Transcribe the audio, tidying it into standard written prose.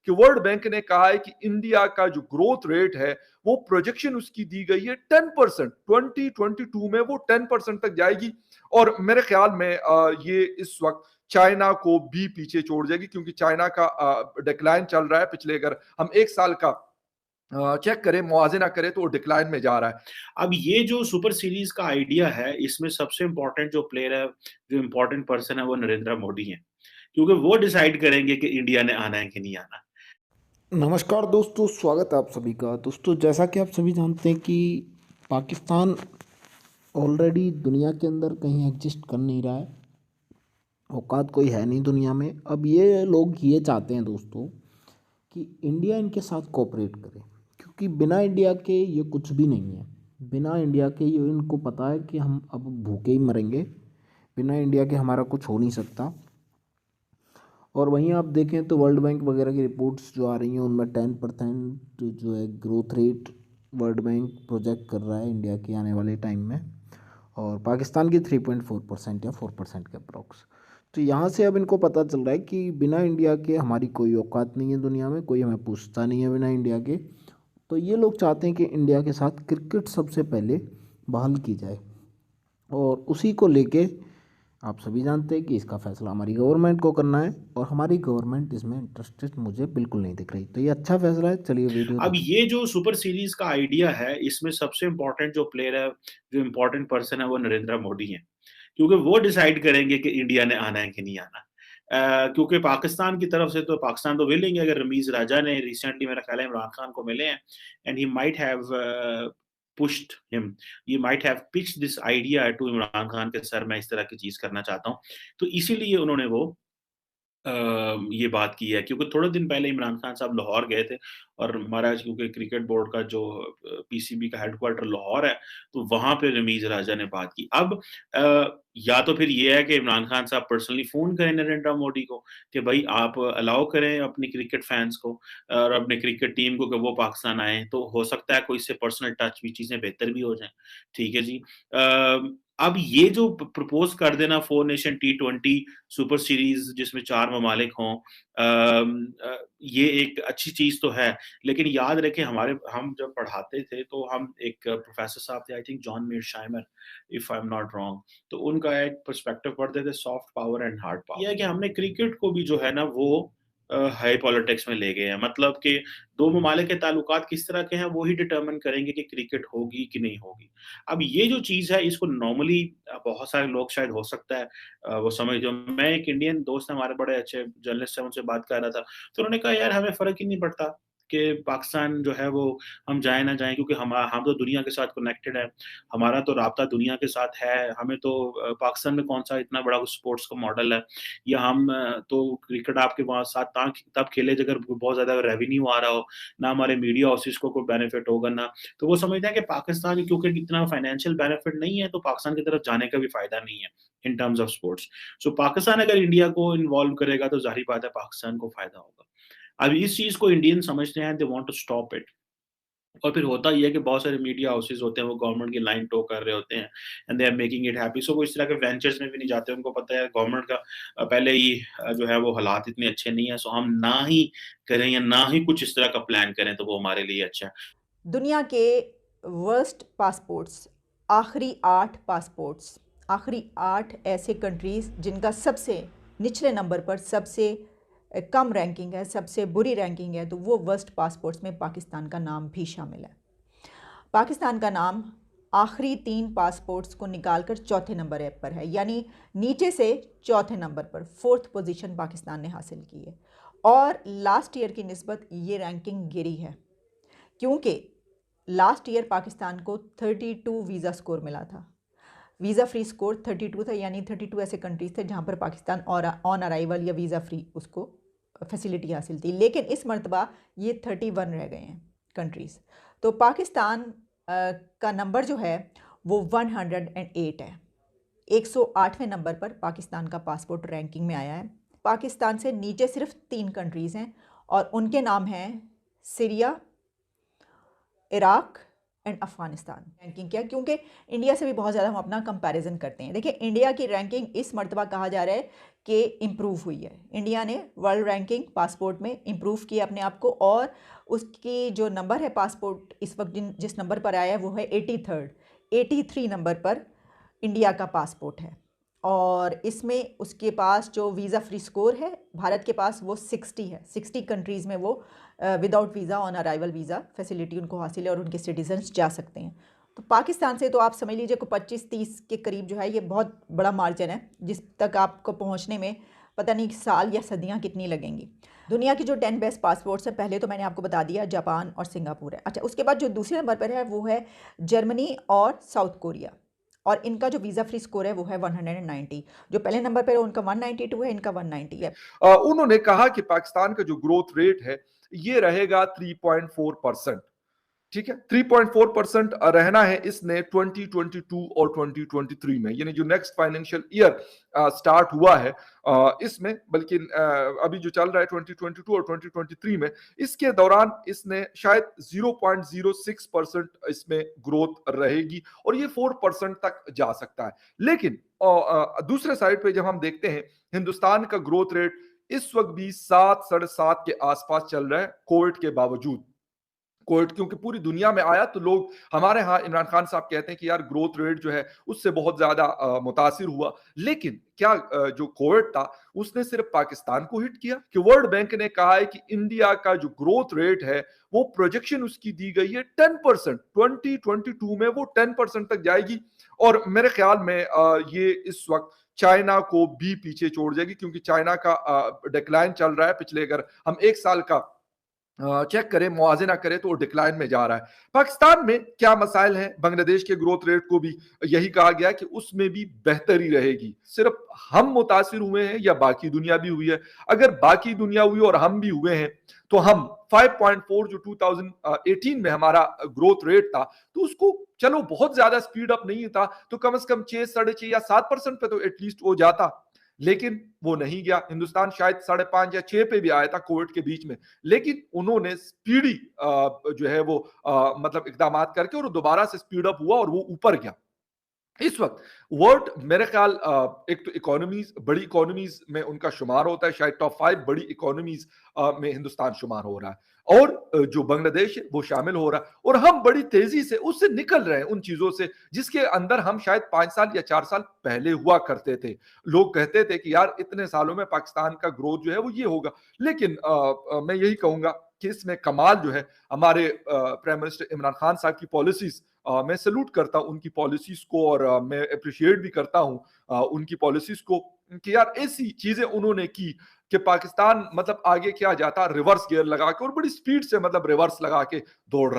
कि world bank ने कहा है कि इंडिया का जो ग्रोथ रेट है वो प्रोजेक्शन उसकी दी गई है 10%, 2022 में वो 10% तक जाएगी। और मेरे ख्याल में ये इस वक्त चाइना को भी पीछे छोड़ जाएगी, क्योंकि चाइना का डिक्लाइन चल रहा है। पिछले अगर हम एक साल का चेक करें, मुआवजा करें, तो वो डिक्लाइन में जा रहा है। अब ये जो सुपर सीरीज का आइडिया है, इसमें सबसे इम्पोर्टेंट जो प्लेयर है, जो इम्पोर्टेंट पर्सन है, वो नरेंद्र मोदी हैं। क्योंकि वो डिसाइड करेंगे कि इंडिया ने आना है कि नहीं आना। नमस्कार दोस्तों, स्वागत है आप सभी का। दोस्तों, जैसा कि आप सभी जानते हैं कि पाकिस्तान ऑलरेडी दुनिया के अंदर कहीं एग्जिस्ट कर नहीं रहा है। औकात कोई है नहीं दुनिया में। अब ये लोग ये चाहते हैं दोस्तों कि इंडिया इनके साथ कोऑपरेट करे, क्योंकि बिना इंडिया के ये कुछ भी नहीं है। बिना इंडिया के ये इनको पता है कि हम अब भूखे ही मरेंगे। बिना इंडिया के हमारा कुछ हो नहीं सकता। और वहीं आप देखें तो वर्ल्ड बैंक वगैरह की रिपोर्ट्स जो आ रही हैं, उनमें 10% जो है growth rate world bank project कर रहा है इंडिया के आने वाले टाइम में, और पाकिस्तान की 3.4% या 4% के अप्रॉक्स। तो यहाँ से अब इनको पता चल रहा है कि बिना इंडिया के हमारी कोई औकात नहीं है दुनिया में, कोई हमें पूछता नहीं है बिना इंडिया के। तो ये लोग चाहते हैं कि इंडिया के साथ क्रिकेट सबसे पहले बहाल की जाए, और उसी को लेके आप सभी जानते हैं कि इसका फैसला हमारी गवर्नमेंट को करना है, और हमारी गवर्नमेंट इसमें इंटरेस्टेड मुझे बिल्कुल नहीं दिख रही। तो ये अच्छा फैसला है। चलिए वीडियो अब देखते ये जो सुपर सीरीज का आइडिया है, इसमें सबसे इम्पोर्टेंट जो प्लेयर है, जो इम्पोर्टेंट पर्सन है, वो नरेंद्र मोदी हैं। क्योंकि वो डिसाइड करेंगे कि इंडिया ने आना है कि नहीं आना। क्योंकि पाकिस्तान की तरफ से तो पाकिस्तान तो विलिंग है। अगर रमीज राजा ने रिसेंटली, मेरा ख्याल है, इमरान खान को मिले हैं, and he might have pushed him, he might have pitched this idea to Imran Khan के, सर मैं इस तरह की चीज करना चाहता हूँ। तो इसीलिए उन्होंने वो ये बात की है। क्योंकि थोड़े दिन पहले इमरान खान साहब लाहौर गए थे, और हमारा क्योंकि क्रिकेट बोर्ड का जो पीसीबी का हेडक्वार्टर लाहौर है, तो वहाँ पे रमीज़ राजा ने बात की। अब या तो फिर ये है कि इमरान खान साहब पर्सनली फ़ोन करें नरेंद्र मोदी को कि भई आप अलाउ करें अपनी क्रिकेट फैन्स को और अपने क्रिकेट टीम को कि वो पाकिस्तान आएँ, तो हो सकता है कोई इससे पर्सनल टच भी, चीज़ें बेहतर भी हो जाएँ। ठीक है जी। अब ये जो प्रपोज़ कर देना 4 नेशन टी20 सुपर सीरीज़ जिसमें 4 ममालिक हों, ये एक अच्छी चीज़ तो है। लेकिन याद रखें, हम जब पढ़ाते थे तो हम एक प्रोफ़ेसर साहब थे, I think John Mearsheimer, if I am not wrong. तो उनका एक पर्सपेक्टिव पढ़ते थे, soft power and hard power. ये है कि हमने क्रिकेट को भी जो है ना वो हाई पॉलिटिक्स में ले गए हैं। मतलब कि 2 ममालिक के ताल्लुकात किस तरह के हैं, वो ही डिटरमाइन करेंगे कि क्रिकेट होगी कि नहीं होगी। अब ये जो चीज़ है, इसको नॉर्मली बहुत सारे लोग शायद हो सकता है वो समझ जो, मैं एक इंडियन दोस्त है, हमारे बड़े अच्छे जर्नलिस्ट हैं, उनसे बात कर रहा था, तो उन्होंने कहा यार हमें फ़र्क ही नहीं पड़ता कि पाकिस्तान जो है वो हम जाएँ ना जाएँ, क्योंकि हम तो दुनिया के साथ कनेक्टेड हैं, हमारा तो राब्ता दुनिया के साथ है, हमें तो पाकिस्तान में कौन-सा इतना बड़ा स्पोर्ट्स का मॉडल है, या हम तो क्रिकेट आपके वहाँ साथ तब खेले अगर बहुत ज़्यादा रेवेन्यू आ रहा हो, ना हमारे मीडिया हाउसेस को कोई बेनिफिट होगा ना। तो वो समझते हैं कि पाकिस्तान क्योंकि इतना फाइनेंशियल बेनिफिट नहीं है, तो पाकिस्तान की तरफ जाने का भी फ़ायदा नहीं है इन टर्म्स ऑफ स्पोर्ट्स। सो पाकिस्तान अगर इंडिया को इन्वॉल्व करेगा, तो ज़ाहिर बात है पाकिस्तान को फ़ायदा होगा। अब इस चीज़ को इंडियन समझते हैं, they want to stop it. और फिर होता ये है कि बहुत सारे मीडिया हाउसेस होते हैं, वो गवर्नमेंट की लाइन टो कर रहे होते हैं, and they are making it happy. So वो इस तरह के वेंचर्स में भी नहीं जाते। उनको पता है गवर्नमेंट का पहले ही जो है वो हालात इतने अच्छे नहीं है, सो हम ना ही करें या ना ही कुछ इस तरह का प्लान करें, तो वो हमारे लिए अच्छा है। दुनिया के वर्स्ट पासपोर्ट्स, आखिरी 8 ऐसे कंट्रीज़ जिनका सबसे निचले नंबर पर सबसे कम रैंकिंग है, सबसे बुरी रैंकिंग है, तो वो वर्स्ट पासपोर्ट्स में पाकिस्तान का नाम भी शामिल है। पाकिस्तान का नाम आखिरी 3 पासपोर्ट्स को निकालकर चौथे नंबर पर है, यानी नीचे से चौथे नंबर पर 4th पोजीशन पाकिस्तान ने हासिल की है। और लास्ट ईयर की निस्बत ये रैंकिंग गिरी है, क्योंकि लास्ट ईयर पाकिस्तान को 32 वीज़ा स्कोर मिला था। वीज़ा फ्री स्कोर 32 था, यानी 32 ऐसे कंट्रीज़ थे जहाँ पर पाकिस्तान और ऑन अराइवल या वीज़ा फ्री उसको फैसिलिटी हासिल थी। लेकिन इस मरतबा ये 31 रह गए हैं कंट्रीज़। तो पाकिस्तान का नंबर जो है वो 108 है। 108वें नंबर पर पाकिस्तान का पासपोर्ट रैंकिंग में आया है। पाकिस्तान से नीचे सिर्फ 3 कंट्रीज़ हैं, और उनके नाम हैं Syria, Iraq and Afghanistan. Ranking क्या, क्योंकि इंडिया से भी बहुत ज़्यादा हम अपना कंपैरिजन करते हैं। देखिए, इंडिया की रैंकिंग इस मर्तबा कहा जा रहा है कि इम्प्रूव हुई है। इंडिया ने वर्ल्ड रैंकिंग पासपोर्ट में इम्प्रूव किया अपने आप को, और उसकी जो नंबर है पासपोर्ट इस वक्त जिस नंबर पर आया है वो है 83 नंबर पर इंडिया का पासपोर्ट है। और इसमें उसके पास जो वीज़ा फ्री स्कोर है भारत के पास वो 60 है। 60 कंट्रीज़ में वो without visa on arrival visa facility उनको हासिल है और उनके सिटीजन्स जा सकते हैं। तो पाकिस्तान से तो आप समझ लीजिए को 25-30 के करीब जो है ये बहुत बड़ा मार्जिन है, जिस तक आपको पहुंचने में पता नहीं साल या सदियां कितनी लगेंगी। दुनिया की जो 10 बेस्ट पासपोर्ट्स है, पहले तो मैंने आपको बता दिया जापान और सिंगापुर है। अच्छा, उसके बाद जो दूसरे नंबर पर है वो है जर्मनी और साउथ कोरिया, और इनका जो वीज़ा फ्री स्कोर है वो है 190। जो पहले नंबर पर है उनका 192 है, इनका 190 है। उन्होंने कहा कि पाकिस्तान का जो ग्रोथ रेट है ये रहेगा 3.4%। ठीक है, 3.4% रहना है इसने 2022 और 2023 में, यानी जो नेक्स्ट फाइनेंशियल ईयर स्टार्ट हुआ है इसमें, बल्कि अभी जो चल रहा है 2022 और 2023 में, इसके दौरान इसने शायद 0.06% इसमें ग्रोथ रहेगी और ये 4% तक जा सकता है। लेकिन दूसरे साइड पे जब हम देखते हैं हिंदुस्तान का ग्रोथ रेट इस वक्त भी 7-7.5 के आसपास चल रहा है कोविड के बावजूद। कोविड क्योंकि पूरी दुनिया में आया तो लोग हमारे यहाँ इमरान खान साहब कहते हैं कि यार ग्रोथ रेट जो है उससे बहुत ज्यादा मुतासिर हुआ। लेकिन क्या जो कोविड था उसने सिर्फ पाकिस्तान को हिट किया? कि वर्ल्ड बैंक ने कहा है कि इंडिया का जो ग्रोथ रेट है वो प्रोजेक्शन उसकी दी गई है 10%। 2022 में वो 10% तक जाएगी और मेरे ख्याल में ये इस वक्त चाइना को भी पीछे छोड़ जाएगी, क्योंकि चाइना का डिक्लाइन चल रहा है। पिछले अगर हम एक साल का चेक करें, मुआवजा करें तो वो डिक्लाइन में जा रहा है। पाकिस्तान में क्या मसाइल हैं? बांग्लादेश के ग्रोथ रेट को भी यही कहा गया कि उसमें भी बेहतरी रहेगी। सिर्फ हम मुतासिर हुए हैं या बाकी दुनिया भी हुई है? अगर बाकी दुनिया हुई और हम भी हुए हैं तो हम 5.4 जो 2018 में हमारा ग्रोथ रेट था तो उसको चलो बहुत ज्यादा स्पीड अप नहीं था तो कम से कम 6, 6.5 या 7% पे तो एटलीस्ट हो जाता, लेकिन वो नहीं गया। हिंदुस्तान शायद 5.5 या 6 पे भी आया था कोविड के बीच में, लेकिन उन्होंने स्पीडी जो है वो मतलब इकदाम करके और दोबारा से स्पीड अप हुआ और वो ऊपर गया। इस वक्त वर्ल्ड मेरे ख्याल एक तो इकोनॉमीज, बड़ी इकोनॉमीज में उनका शुमार होता है, शायद टॉप 5 बड़ी इकोनॉमीज में हिंदुस्तान शुमार हो रहा है और जो बांग्लादेश है वो शामिल हो रहा है और हम बड़ी तेजी से उससे निकल रहे हैं, उन चीजों से जिसके अंदर हम शायद 5 साल या 4 साल पहले हुआ करते थे। लोग कहते थे कि यार इतने सालों में पाकिस्तान का ग्रोथ जो है वो ये होगा, लेकिन मैं यही कहूंगा कि इसमें कमाल जो है हमारे प्राइम मिनिस्टर इमरान खान साहब की पॉलिसीज। मैं सैल्यूट करता हूं उनकी पॉलिसीज को और मैं अप्रिशिएट भी करता हूं उनकी पॉलिसीज को कि यार ऐसी चीजें उन्होंने की कि पाकिस्तान मतलब आगे क्या जाता, रिवर्स गियर लगा के और बड़ी स्पीड से मतलब रिवर्स लगा के दौड़ रहा है।